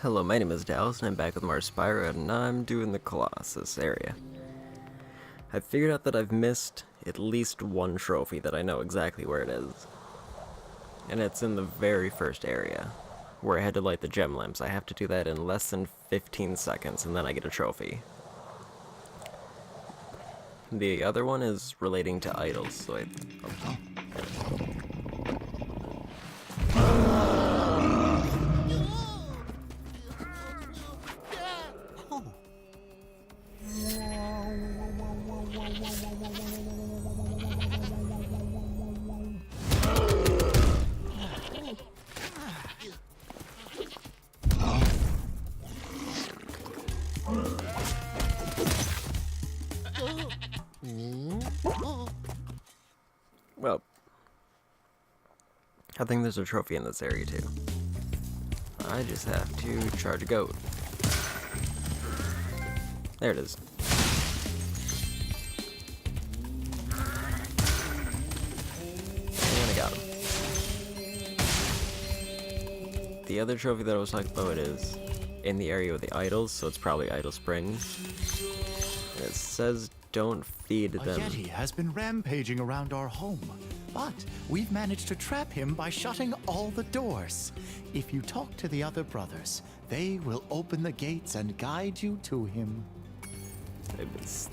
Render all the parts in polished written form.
Hello, my name is Dallas, and I'm back with more Spyro, and I'm doing the Colossus area. I figured out that I've missed at least one trophy that I know exactly where it is. And it's in the very first area, where I had to light the gem lamps. I have to do that in less than 15 seconds, and then I get a trophy. The other one is relating to idols, so well, I think there's a trophy in this area too. I just have to charge a goat. There it is. And I got him. The other trophy that I was talking about is in the area with the idols, so it's probably Idol Springs. And it says don't feed them. A Yeti has been rampaging around our home, but we've managed to trap him by shutting all the doors. If you talk to the other brothers, they will open the gates and guide you to him.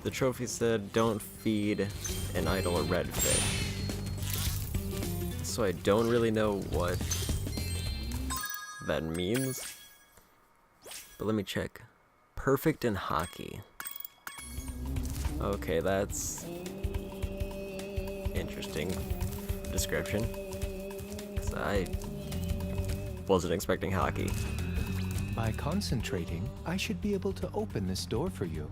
The trophy said don't feed an idol a red fish. So I don't really know what that means. But let me check. Perfect in hockey. Okay, that's interesting description. 'Cause I wasn't expecting hockey. By concentrating, I should be able to open this door for you.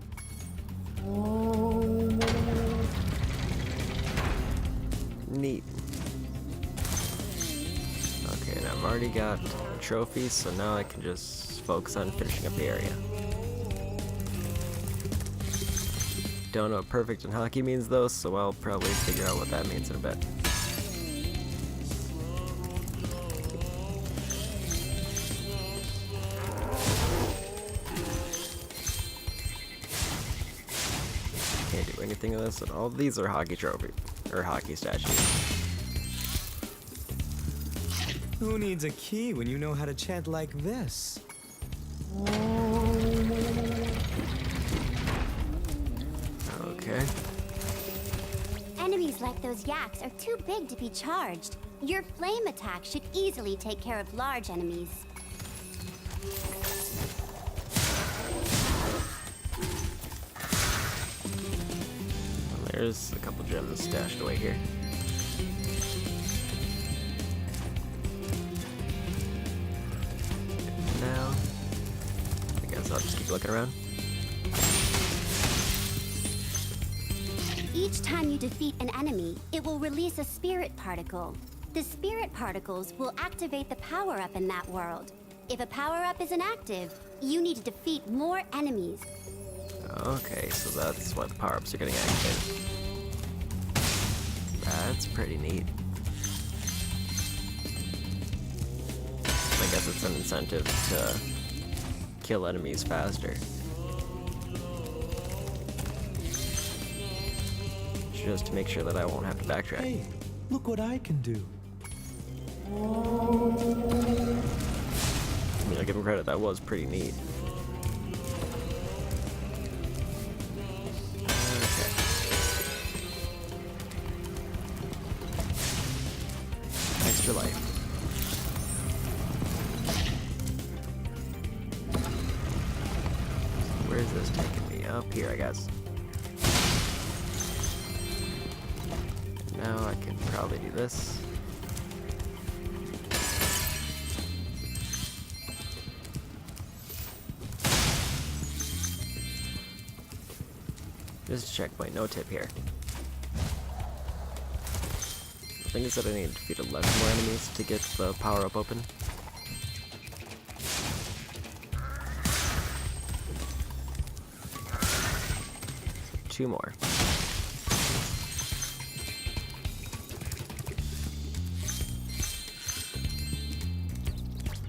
Neat. Okay, and I've already got trophies, so now I can just focus on finishing up the area. Don't know what perfect in hockey means though, so I'll probably figure out what that means in a bit. Can't do anything of this at all. These are hockey trophy or hockey statues. Who needs a key when you know how to chant like this? Okay. Enemies like those yaks are too big to be charged. Your flame attack should easily take care of large enemies. Well, there's a couple gems stashed away here. Now, I guess I'll just keep looking around. Each time you defeat an enemy, it will release a spirit particle. The spirit particles will activate the power-up in that world. If a power-up is inactive, you need to defeat more enemies. Okay, so that's why the power-ups are getting activated. That's pretty neat. I guess it's an incentive to kill enemies faster. Just to make sure that I won't have to backtrack. Hey, look what I can do. I mean, I'll give him credit, that was pretty neat. Okay. Extra life. Where's this taking me? Up here, I guess. Now I can probably do this. Just a checkpoint, no tip here. The thing is that I need to defeat 11 more enemies to get the power-up open. Two more.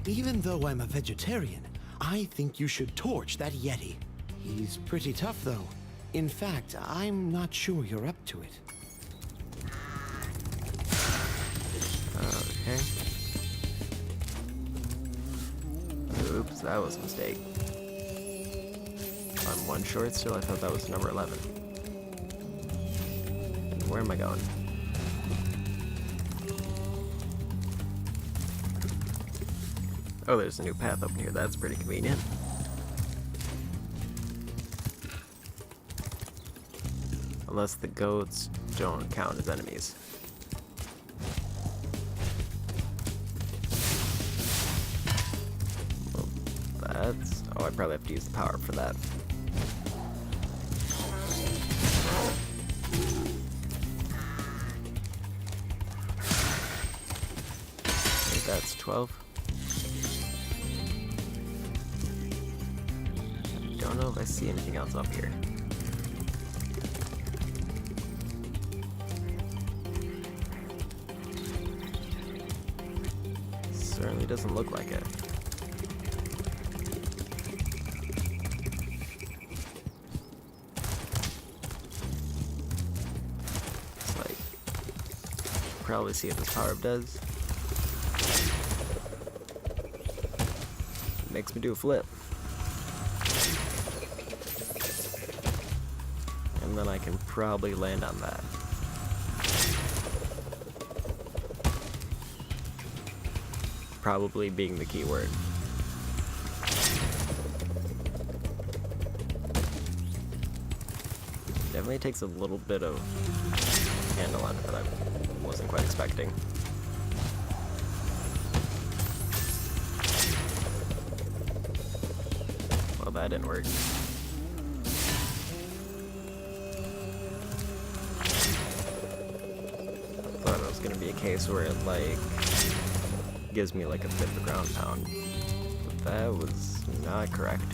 Even though I'm a vegetarian, I think you should torch that Yeti. He's pretty tough, though. In fact, I'm not sure you're up to it. Okay. Oops, that was a mistake. I'm one short still. I thought that was number 11. And where am I going? Oh, there's a new path open here. That's pretty convenient. Unless the goats don't count as enemies. Well, that's... Oh, I probably have to use the power for that. I think that's 12. I don't know if I see anything else up here. Certainly doesn't look like it. It's like, probably see what this power-up does. Makes me do a flip. And then I can probably land on that. Probably being the key word. Definitely takes a little bit of handle on it that I wasn't quite expecting. Well, that didn't work. I thought it was gonna be a case where it like gives me like a bit of a ground pound, but that was not correct.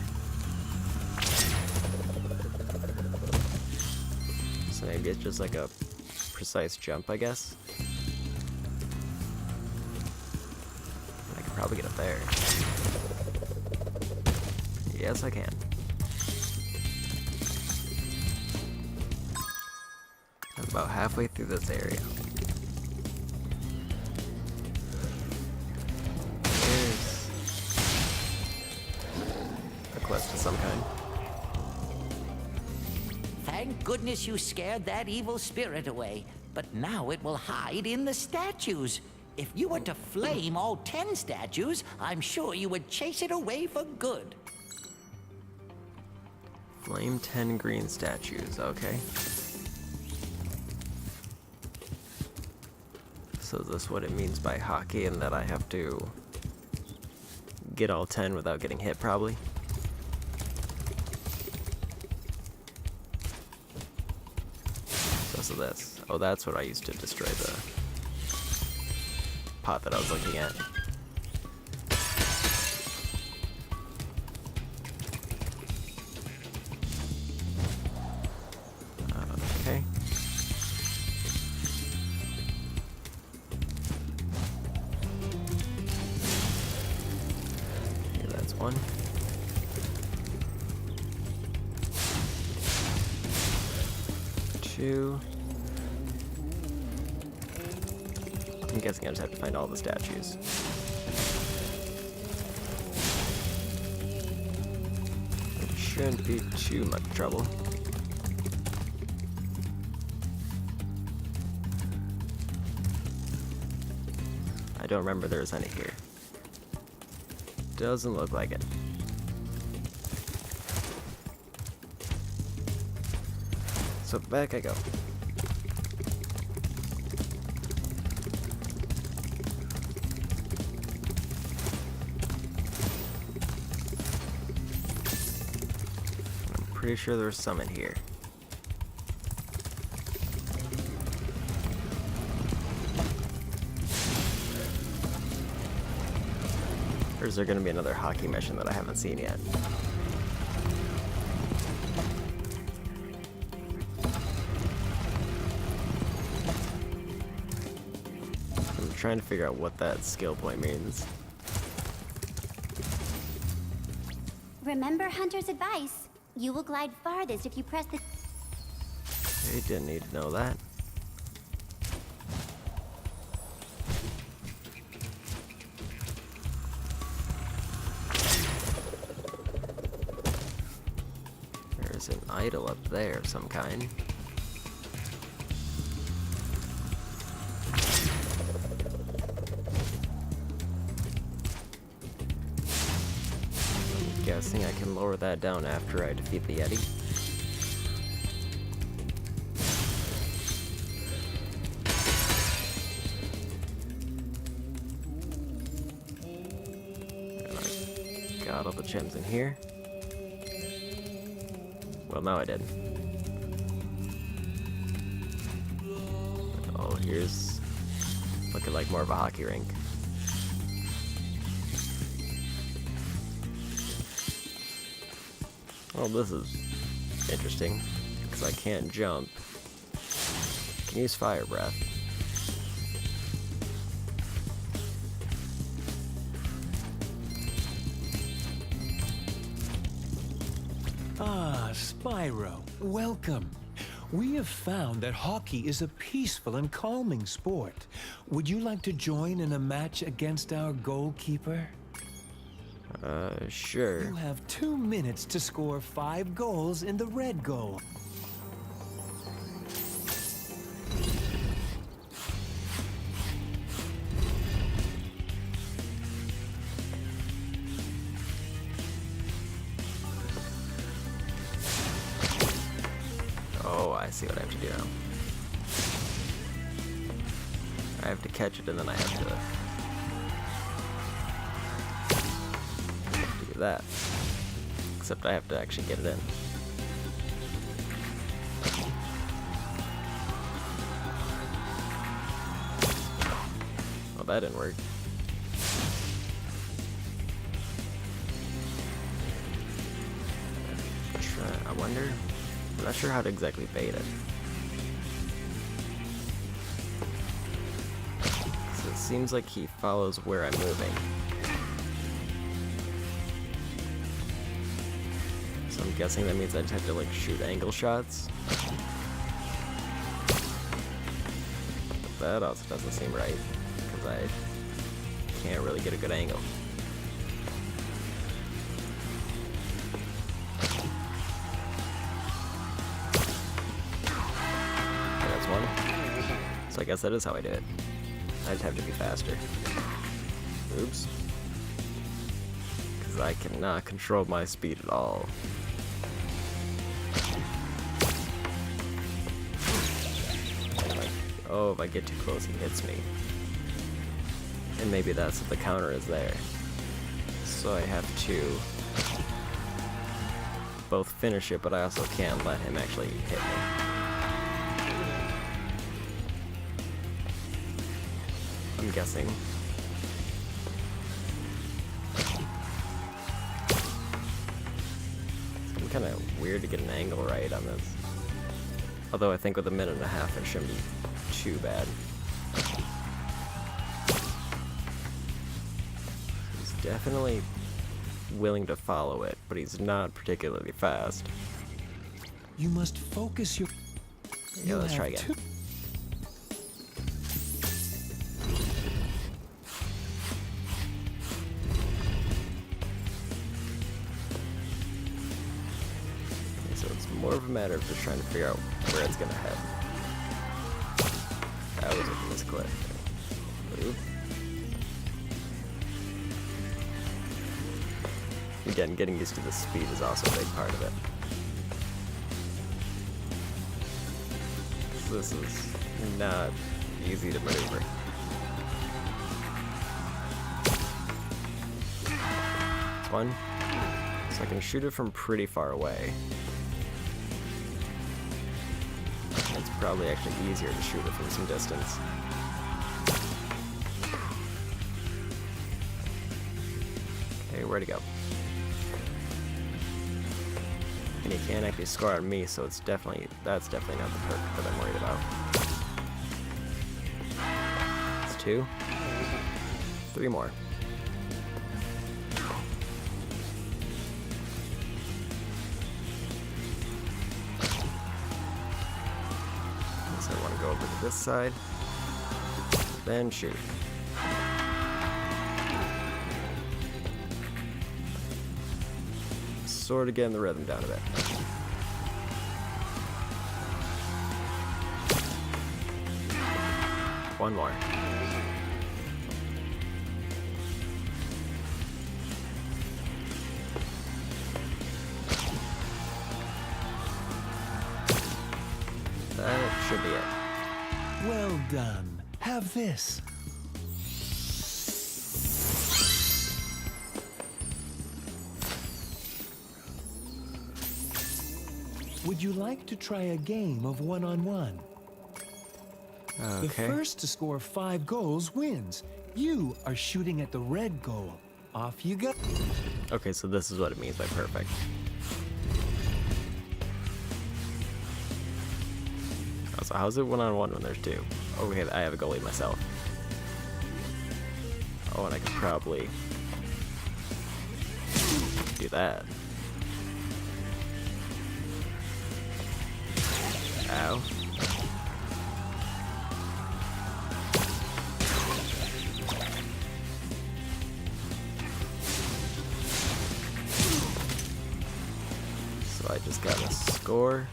So maybe it's just like a precise jump, I guess. I could probably get up there. Yes, I can. I'm about halfway through this area. Quest of some kind. Thank goodness you scared that evil spirit away, but now it will hide in the statues. If you were to flame all 10 statues, I'm sure you would chase it away for good. Flame 10 green statues, okay. So is this what it means by hockey, and that I have to get all 10 without getting hit, probably? So this. Oh, that's what I used to destroy the pot that I was looking at. Okay. Okay, that's one. Two. I'm guessing I just have to find all the statues. It shouldn't be too much trouble. I don't remember there was any here. Doesn't look like it. So back I go. I'm pretty sure there's some in here. Or is there gonna be another hockey mission that I haven't seen yet? I'm trying to figure out what that skill point means. Remember Hunter's advice. You will glide farthest if you press the... They didn't need to know that. There's an idol up there of some kind. I'm guessing I can lower that down after I defeat the Yeti. Got all the gems in here. Well, now I did. Oh, here's looking like more of a hockey rink. Well, this is interesting, because I can't jump. I can use fire breath. Ah, Spyro, welcome. We have found that hockey is a peaceful and calming sport. Would you like to join in a match against our goalkeeper? Sure. You have 2 minutes to score 5 goals in the red goal. Oh, I see what I have to do now. I have to catch it and then I have to do that. Except I have to actually get it in. Well, that didn't work. I wonder. I'm not sure how to exactly bait it. So it seems like he follows where I'm moving. So I'm guessing that means I just have to like shoot angle shots. But that also doesn't seem right, because I can't really get a good angle. So I guess that is how I do it. I just have to be faster. Oops. Because I cannot control my speed at all. Oh, if I get too close, he hits me. And maybe that's what the counter is there. So I have to both finish it, but I also can't let him actually hit me. I'm guessing. It's kind of weird to get an angle right on this. Although I think with a minute and a half it shouldn't be too bad. He's definitely willing to follow it, but he's not particularly fast. You must focus your... Yeah, let's try again. More of a matter of just trying to figure out where it's gonna head. That was a misclick. Oop. Again, getting used to the speed is also a big part of it. This is not easy to maneuver. One. So I can shoot it from pretty far away. It's probably actually easier to shoot it from some distance. Okay, where'd he go? And he can't actually score on me, so that's definitely not the perk that I'm worried about. It's 2. 3 more. this side. Then shoot. Sort of getting the rhythm down a bit. One more. That should be it. Well done. Have this. Would you like to try a game of one-on-one? The Okay. first to score 5 goals wins. You are shooting at the red goal. Off you go. Okay, so this is what it means by perfect. Oh, so how's it one-on-one when there's 2? Okay, I have a goalie myself. Oh, and I could probably do that. Ow. So I just gotta score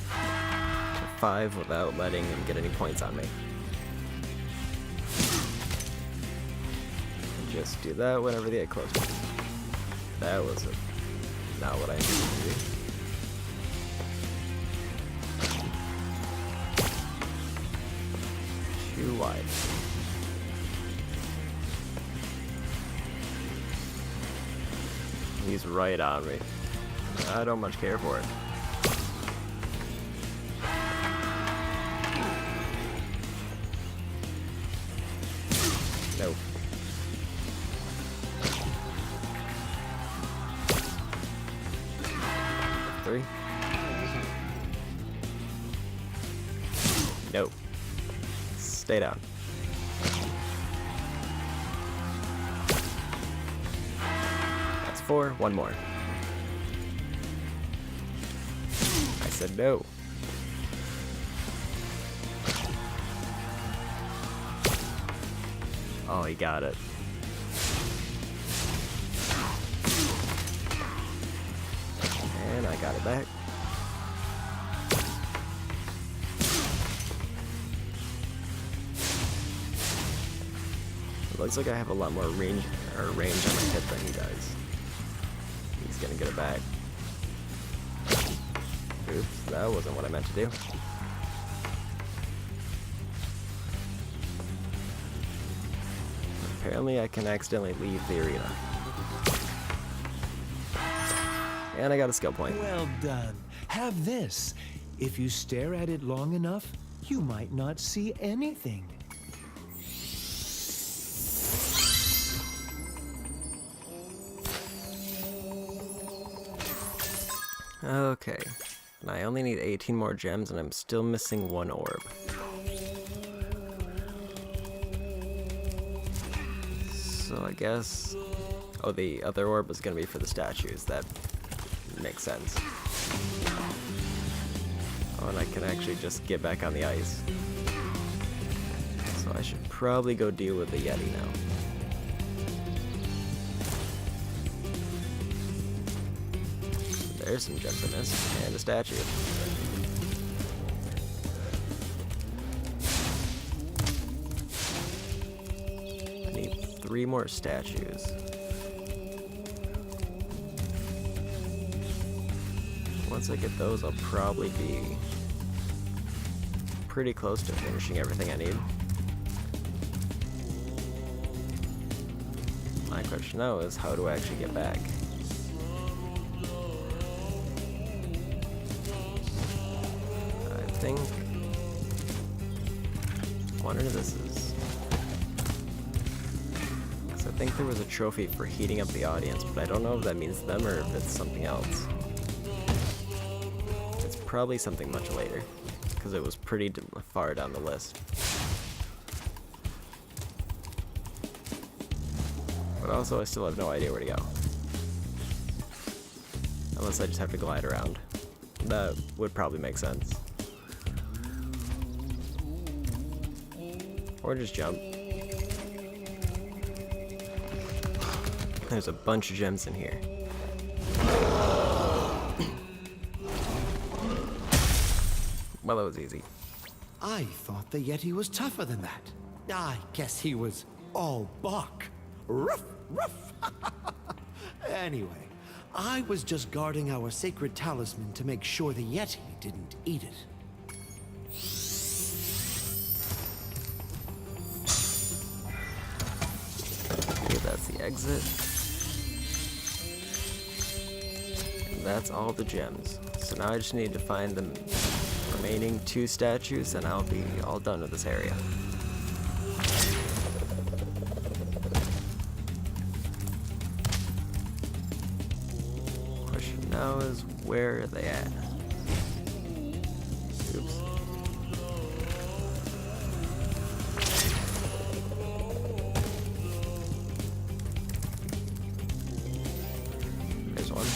to 5 without letting him get any points on me. And just do that whenever they get close. That was not what I needed to do. Too wide. He's right on me. I don't much care for it. Nope. Three. Nope. Stay down. That's 4. One more. I said no. Oh, he got it. And I got it back. It looks like I have a lot more range on my hit than he does. He's gonna get it back. Oops, that wasn't what I meant to do. Apparently I can accidentally leave the arena. And I got a skill point. Well done. Have this. If you stare at it long enough, you might not see anything. Okay. And I only need 18 more gems and I'm still missing 1 orb. So I guess... Oh, the other orb is gonna be for the statues. That makes sense. Oh, and I can actually just get back on the ice. So I should probably go deal with the Yeti now. There's some gems I missed, and a statue. I need 3 more statues. Once I get those, I'll probably be pretty close to finishing everything I need. My question now is, how do I actually get back? I think one of this is... Because I think there was a trophy for heating up the audience, but I don't know if that means them or if it's something else. It's probably something much later, because it was pretty far down the list. But also, I still have no idea where to go. Unless I just have to glide around. That would probably make sense. Or just jump. There's a bunch of gems in here. Well, that was easy. I thought the Yeti was tougher than that. I guess he was all bark. Ruff, ruff. Anyway, I was just guarding our sacred talisman to make sure the Yeti didn't eat it. Okay, that's the exit. And that's all the gems. So now I just need to find the remaining 2 statues and I'll be all done with this area. Question now is, where are they at? Oops. There's one.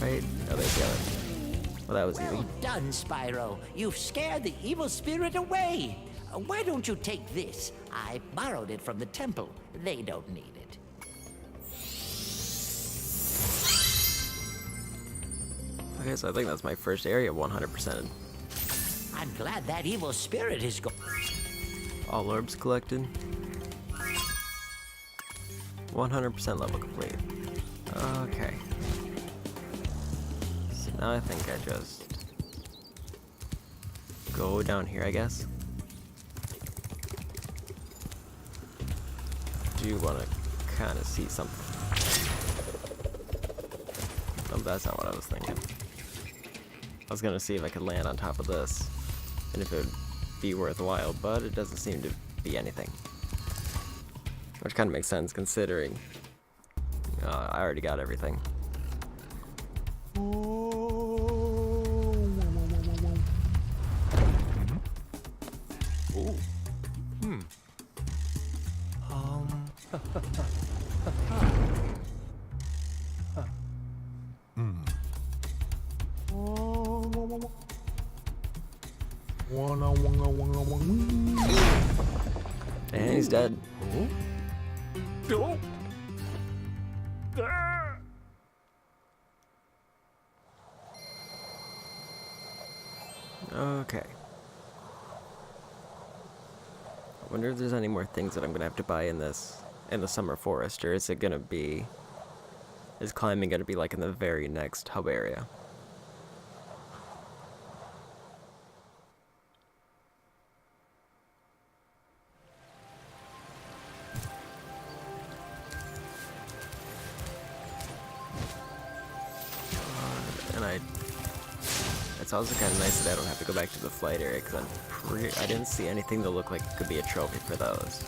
Right? Oh, there's the other. Well, that was easy. Well done, Spyro. You've scared the evil spirit away. Why don't you take this? I borrowed it from the temple. They don't need it. Okay, so I think that's my first area 100%. I'm glad that evil spirit is gone. All orbs collected. 100% level complete. Okay. So now I think I just go down here, I guess. Do want to kind of see something. Oh, that's not what I was thinking. I was gonna see if I could land on top of this and if it would be worthwhile, but it doesn't seem to be anything. Which kind of makes sense considering I already got everything. And he's dead. Okay. I wonder if there's any more things that I'm gonna have to buy in the summer forest, or is climbing gonna be like in the very next hub area? It's also kind of nice that I don't have to go back to the flight area because I didn't see anything that looked like it could be a trophy for those.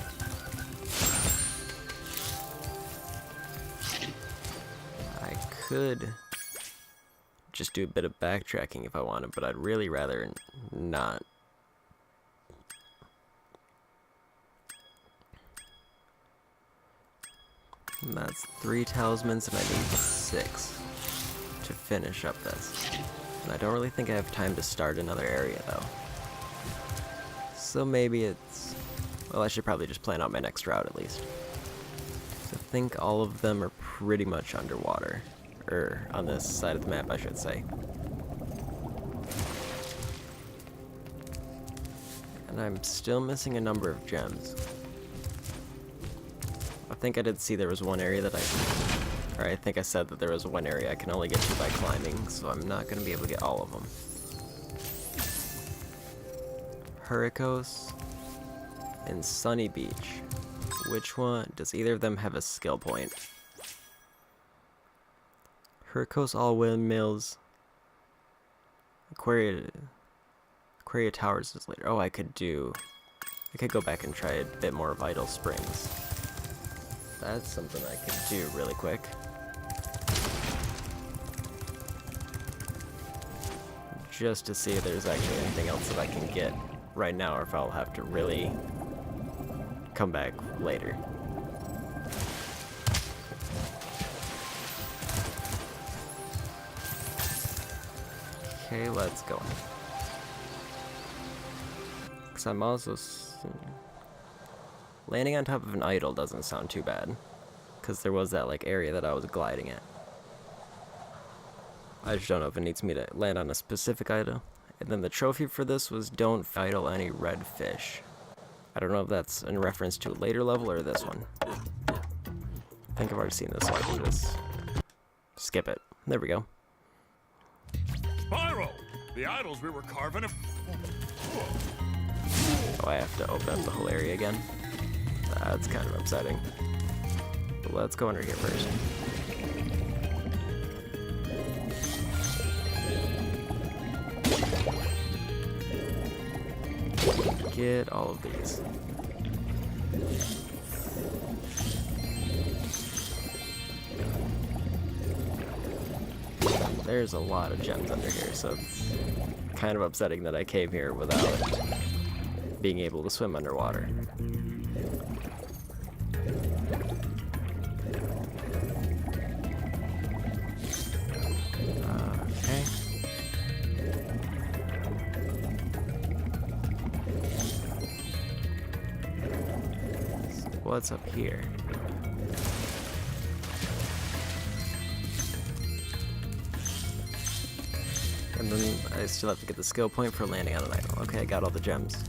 I could just do a bit of backtracking if I wanted, but I'd really rather not. And that's 3 talismans and I need 6 to finish up this. And I don't really think I have time to start another area though. So maybe it's... well, I should probably just plan out my next route at least. So I think all of them are pretty much underwater. Or on this side of the map, I should say. And I'm still missing a number of gems. I think I did see there was one area that I think I said that there was one area I can only get to by climbing, so I'm not going to be able to get all of them. Hurricos and Sunny Beach. Which one? Does either of them have a skill point? Hurricos all windmills. Aquaria Towers is later. Oh, I could go back and try a bit more Vital Springs. That's something I could do really quick. Just to see if there's actually anything else that I can get right now, or if I'll have to really come back later. Okay, let's go. Because I'm also... landing on top of an idol doesn't sound too bad, because there was that like area that I was gliding at. I just don't know if it needs me to land on a specific idol. And then the trophy for this was don't idle any red fish. I don't know if that's in reference to a later level or this one. I think I've already seen this, so I can just skip it. There we go. Spyro! The idols we were carving have... Oh, I have to open up the whole area again. That's kind of upsetting. But let's go under here first. Get all of these. There's a lot of gems under here, so it's kind of upsetting that I came here without being able to swim underwater. Okay. So what's up here? And then I still have to get the skill point for landing on an idol. Okay, I got all the gems.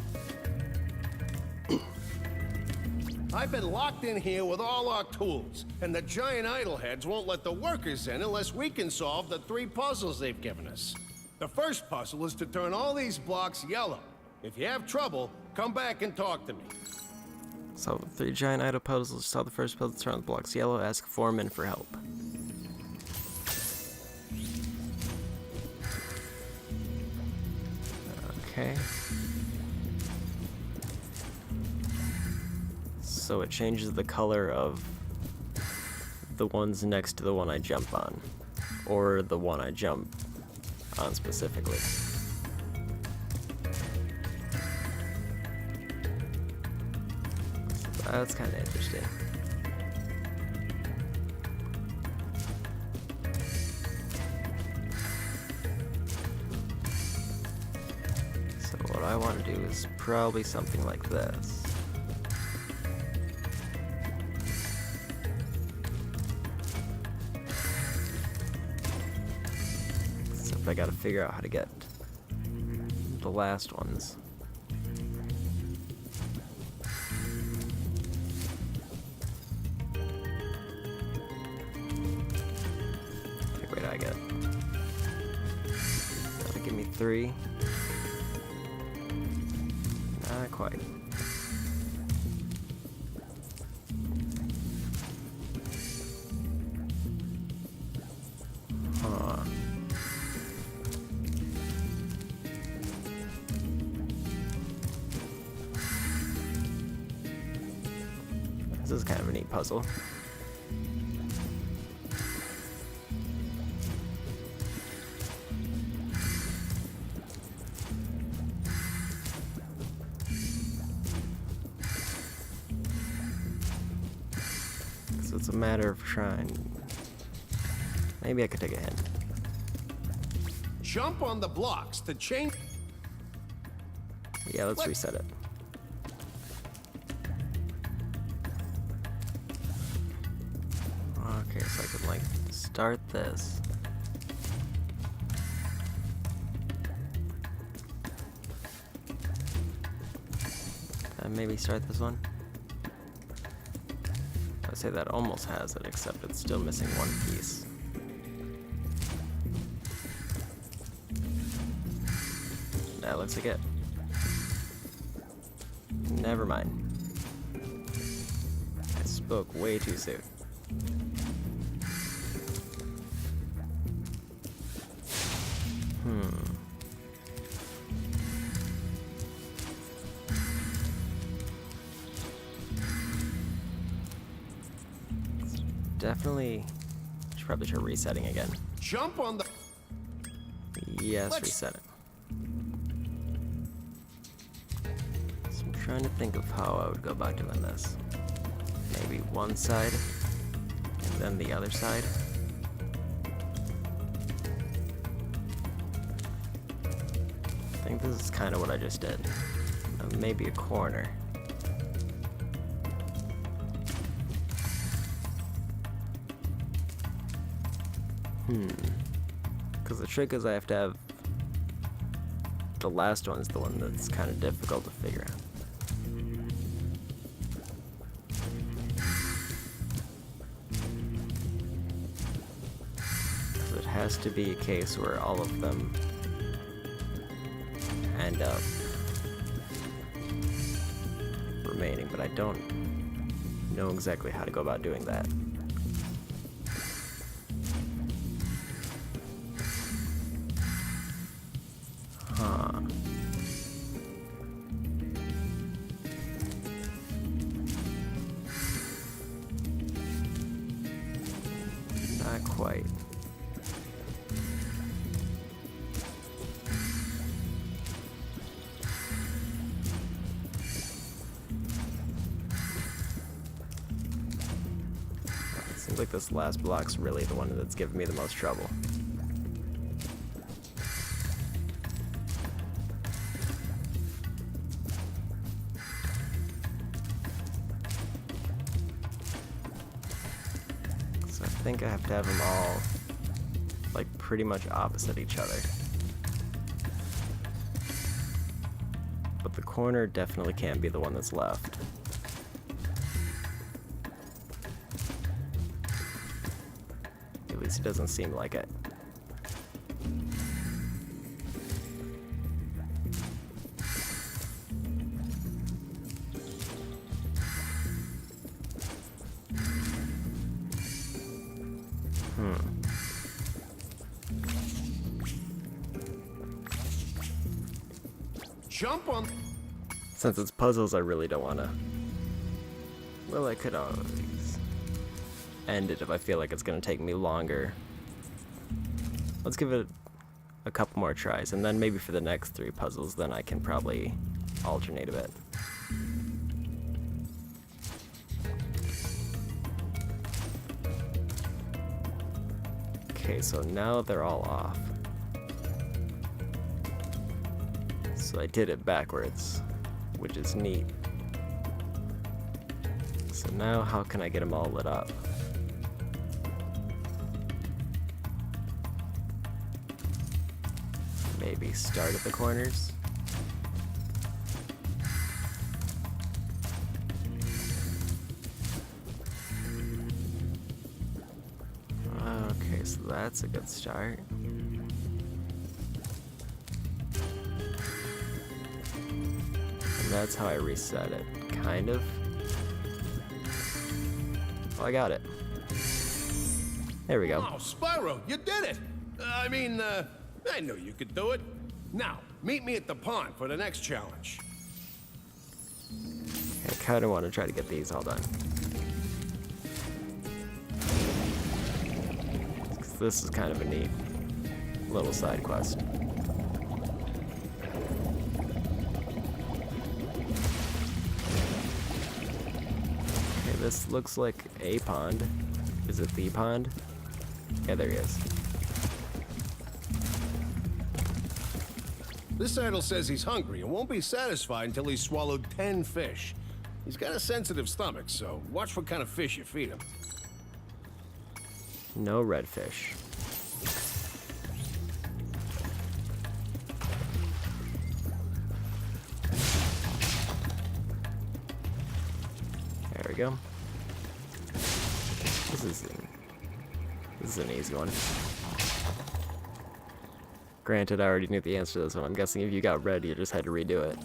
I've been locked in here with all our tools, and the giant idol heads won't let the workers in unless we can solve the 3 puzzles they've given us. The first puzzle is to turn all these blocks yellow. If you have trouble, come back and talk to me. So 3 giant idol puzzles. Solve the first puzzle, turn the blocks yellow, ask Foreman for help. Okay. So it changes the color of the ones next to the one I jump on, or the one I jump on specifically. So that's kind of interesting. So what I want to do is probably something like this. I gotta figure out how to get the last ones. Okay, wait, I get. That'll give me 3. Not quite. This is kind of a neat puzzle. So it's a matter of trying. Maybe I could take a hint. Jump on the blocks to change... Yeah, let's reset it. Okay, so I could like start this. And maybe start this one. I'd say that almost has it, except it's still missing one piece. That looks like it. Never mind. I spoke way too soon. Definitely should probably try resetting again. Jump on the... Yes, reset it. So I'm trying to think of how I would go about doing this. Maybe one side, and then the other side. I think this is kind of what I just did. Maybe a corner. Because the trick is I have to have... The last one's the one that's kind of difficult to figure out. So it has to be a case where all of them end up remaining, but I don't know exactly how to go about doing that. Huh. Not quite. Seems like this last block's really the one that's giving me the most trouble. So I think I have to have them all, like, pretty much opposite each other. But the corner definitely can't be the one that's left. At least it doesn't seem like it. Jump on. Since it's puzzles, I really don't want to. Well, I could always end it if I feel like it's going to take me longer. Let's give it a couple more tries, and then maybe for the next 3 puzzles, then I can probably alternate a bit. Okay, so now they're all off. So I did it backwards, which is neat. So now how can I get them all lit up? Maybe start at the corners? Okay, so that's a good start. That's how I reset it, kind of. Oh, I got it. There we go. Oh, Spyro, you did it! I knew you could do it. Now, meet me at the pond for the next challenge. I kind of want to try to get these all done. 'Cause this is kind of a neat little side quest. This looks like a pond. Is it the pond? Yeah, there he is. This idol says he's hungry and won't be satisfied until he's swallowed 10 fish. He's got a sensitive stomach, so watch what kind of fish you feed him. No redfish. There we go. This is an easy one. Granted, I already knew the answer to this one. I'm guessing if you got red, you just had to redo it.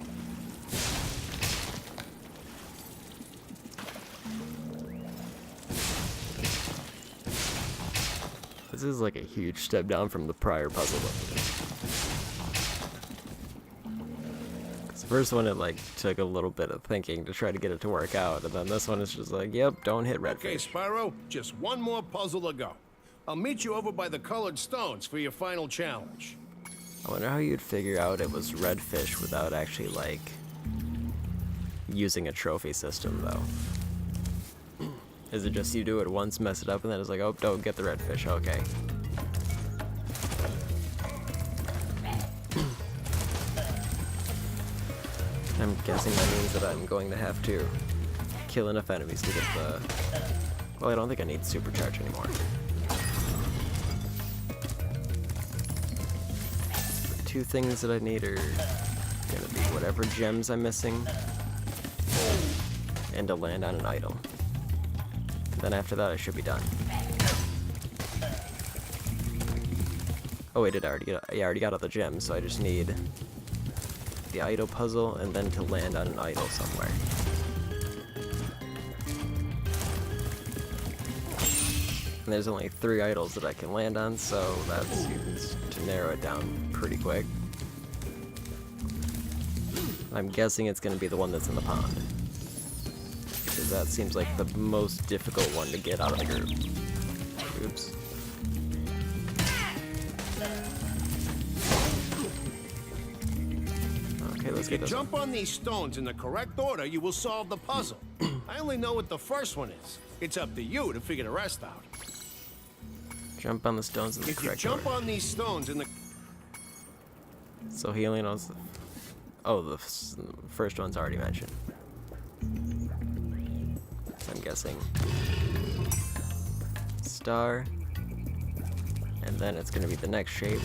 This is like a huge step down from the prior puzzle. The first one, it like took a little bit of thinking to try to get it to work out, and then this one is just like, yep, don't hit redfish. Okay, Spyro, just one more puzzle to go. I'll meet you over by the colored stones for your final challenge. I wonder how you'd figure out it was redfish without actually, like, using a trophy system, though. Is it just you do it once, mess it up, and then it's like, oh, don't get the redfish, okay. I'm guessing that means that I'm going to have to kill enough enemies to get the... Well, I don't think I need supercharge anymore. two things that I need are gonna be whatever gems I'm missing and to land on an idol. Then after that I should be done. Oh wait, I already got all the gems, so I just need the idol puzzle and then to land on an idol somewhere. And there's only 3 idols that I can land on, so that's to narrow it down pretty quick. I'm guessing it's going to be the one that's in the pond, because that seems like the most difficult one to get out of the group. Oops. Okay, let's get this Jump on these stones in the correct order, you will solve the puzzle. I only know what the first one is. It's up to you to figure the rest out. Jump on the stones in the If you correct jump order. on these stones in the... So he only knows the... Oh, the first one's already mentioned. So I'm guessing star, and then it's going to be the next shape.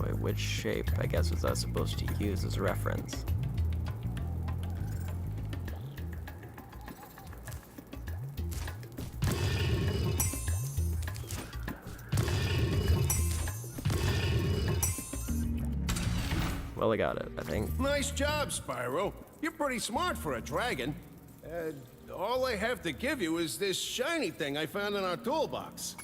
Wait, which shape, I guess, was I supposed to use as reference? Well, I got it, I think. Nice job, Spyro. You're pretty smart for a dragon. All I have to give you is this shiny thing I found in our toolbox.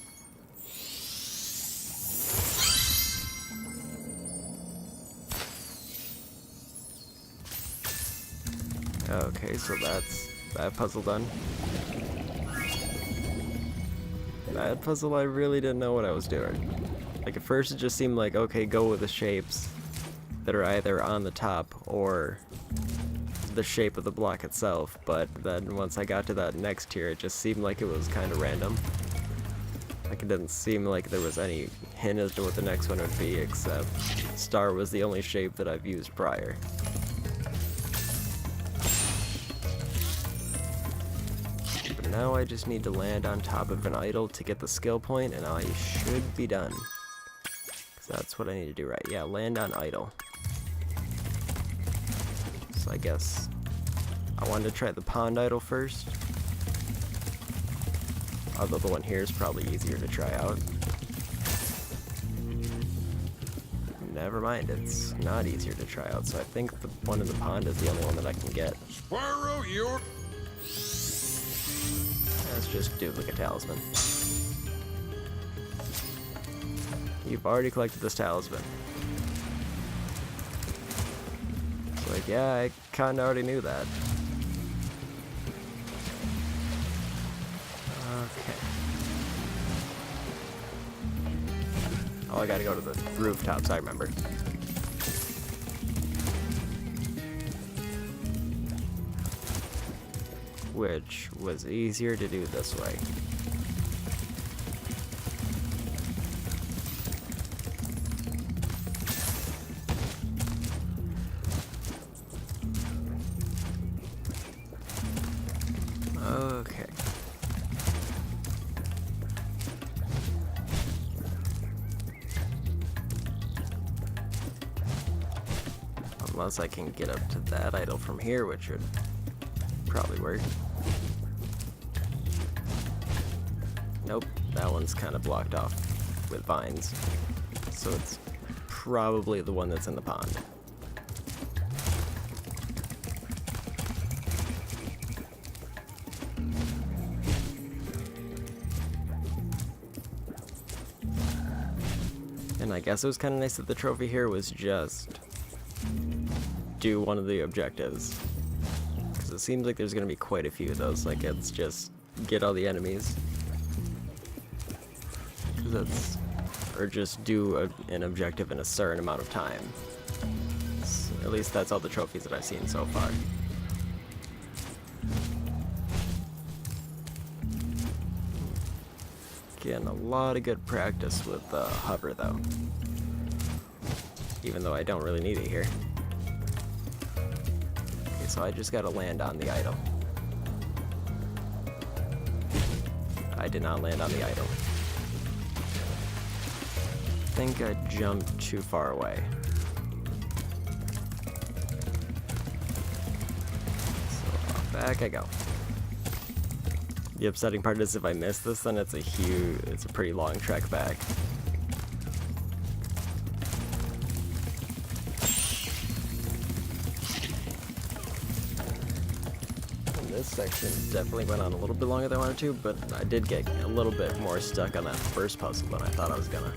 Okay, so that's that puzzle done. That puzzle, I really didn't know what I was doing. Like, at first it just seemed like, okay, go with the shapes that are either on the top or the shape of the block itself, but then once I got to that next tier, it just seemed like it was kind of random. Like, it didn't seem like there was any hint as to what the next one would be, except star was the only shape that I've used prior. But now I just need to land on top of an idol to get the skill point, and I should be done. 'Cause that's what I need to do, right? Yeah, land on idol. So I guess I wanted to try the pond idol first. Although the one here is probably easier to try out. Never mind, it's not easier to try out, so I think the one in the pond is the only one that I can get. Spyro, you're... Let's just duplicate talisman. You've already collected this talisman. It's like, yeah, I kinda already knew that. Okay. Oh, I gotta go to the rooftops, I remember. Which was easier to do this way. Okay. Unless I can get up to that idol from here, which would probably work. Nope, that one's kind of blocked off with vines. So it's probably the one that's in the pond. And I guess it was kind of nice that the trophy here was just do one of the objectives. Because it seems like there's going to be quite a few of those. Like, it's just get all the enemies. Or just do an objective in a certain amount of time. So at least that's all the trophies that I've seen so far. Getting a lot of good practice with hover though. Even though I don't really need it here. Okay, so I just gotta land on the idol. I did not land on the idol. I think I jumped too far away. So back I go. The upsetting part is if I miss this, then it's a pretty long trek back. This section definitely went on a little bit longer than I wanted to, but I did get a little bit more stuck on that first puzzle than I thought I was gonna.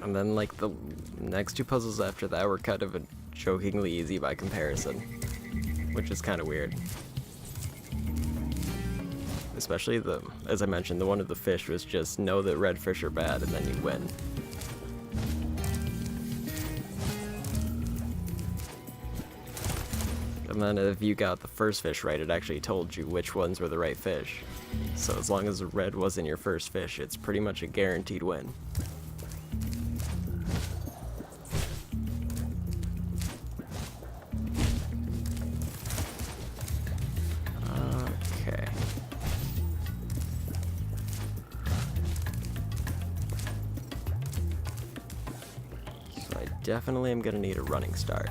And then like the next two puzzles after that were kind of jokingly easy by comparison, which is kind of weird. Especially as I mentioned, the one of the fish was just know that red fish are bad and then you win. And then if you got the first fish right, it actually told you which ones were the right fish. So as long as the red wasn't your first fish, it's pretty much a guaranteed win. Okay. So I definitely am gonna need a running start.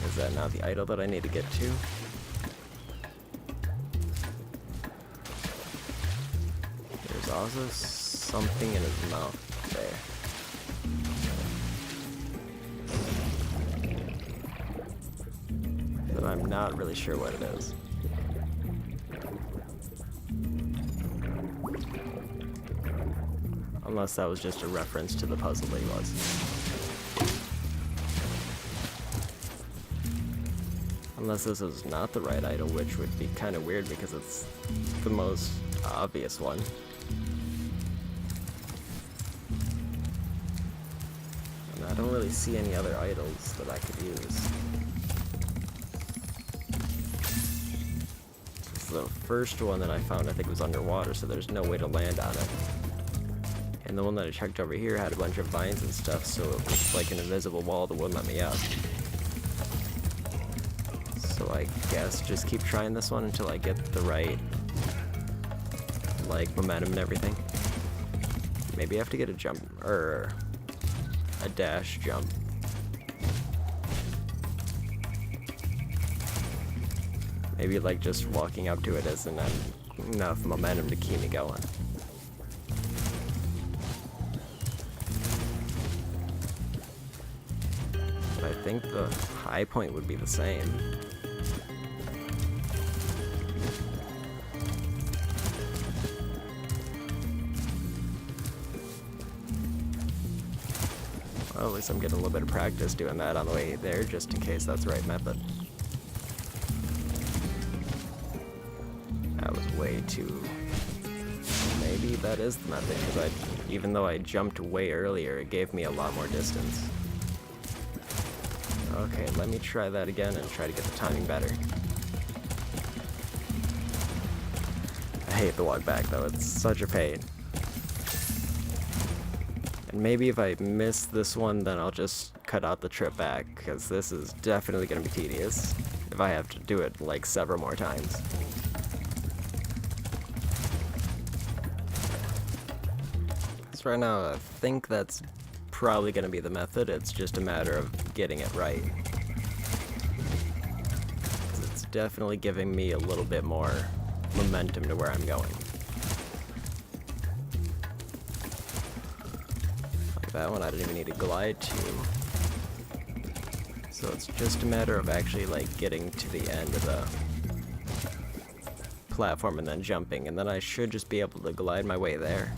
Is that not the idol that I need to get to? There's also something in his mouth there. But I'm not really sure what it is. Unless that was just a reference to the puzzle that he was. Unless this is not the right idol, which would be kind of weird because it's the most obvious one. And I don't really see any other idols that I could use. The first one that I found I think was underwater, so there's no way to land on it. And the one that I checked over here had a bunch of vines and stuff, so it was like an invisible wall that wouldn't let me out. So I guess just keep trying this one until I get the right, like, momentum and everything. Maybe I have to get a jump, or a dash jump. Maybe like just walking up to it isn't enough momentum to keep me going. But I think the high point would be the same. Well, at least I'm getting a little bit of practice doing that on the way there, just in case that's the right method. That was way too... Maybe that is the method, because even though I jumped way earlier, it gave me a lot more distance. Okay, let me try that again and try to get the timing better. I hate the walk back though, it's such a pain. And maybe if I miss this one, then I'll just cut out the trip back, because this is definitely going to be tedious if I have to do it like several more times. So right now, I think that's probably going to be the method. It's just a matter of getting it right. It's definitely giving me a little bit more momentum to where I'm going. Like that one, I didn't even need to glide to. So it's just a matter of actually like getting to the end of the platform and then jumping, and then I should just be able to glide my way there.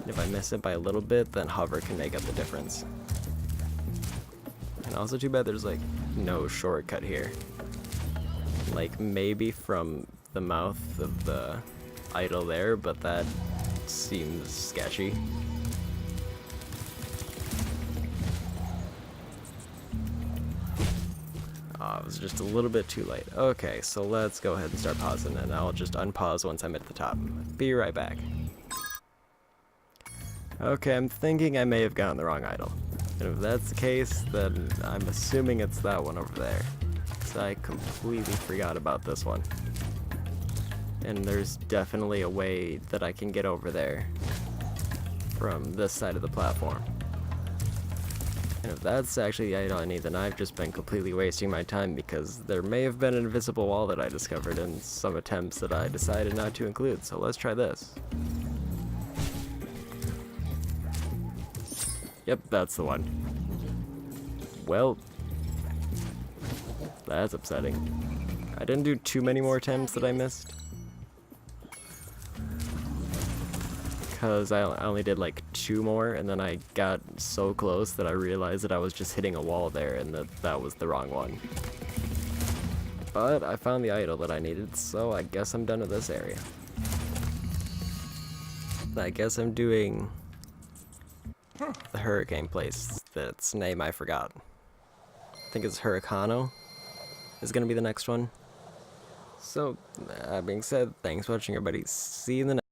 And if I miss it by a little bit, then hover can make up the difference. And also too bad there's like no shortcut here. Like maybe from the mouth of the idol there, but that seems sketchy. I was just a little bit too late. Okay, so let's go ahead and start pausing, and I'll just unpause once I'm at the top. Be right back. Okay, I'm thinking I may have gotten the wrong idol. And if that's the case, then I'm assuming it's that one over there. So I completely forgot about this one. And there's definitely a way that I can get over there from this side of the platform. And if that's actually the idol I need, then I've just been completely wasting my time, because there may have been an invisible wall that I discovered in some attempts that I decided not to include. So let's try this. Yep, that's the one. Well, that's upsetting. I didn't do too many more attempts that I missed, because I only did like 2 more, and then I got so close that I realized that I was just hitting a wall there and that was the wrong one. But I found the idol that I needed, so I guess I'm done with this area. I guess I'm doing the hurricane place that's name I forgot. I think it's Hurricano is gonna be the next one. So, that being said, thanks for watching everybody. See you in the next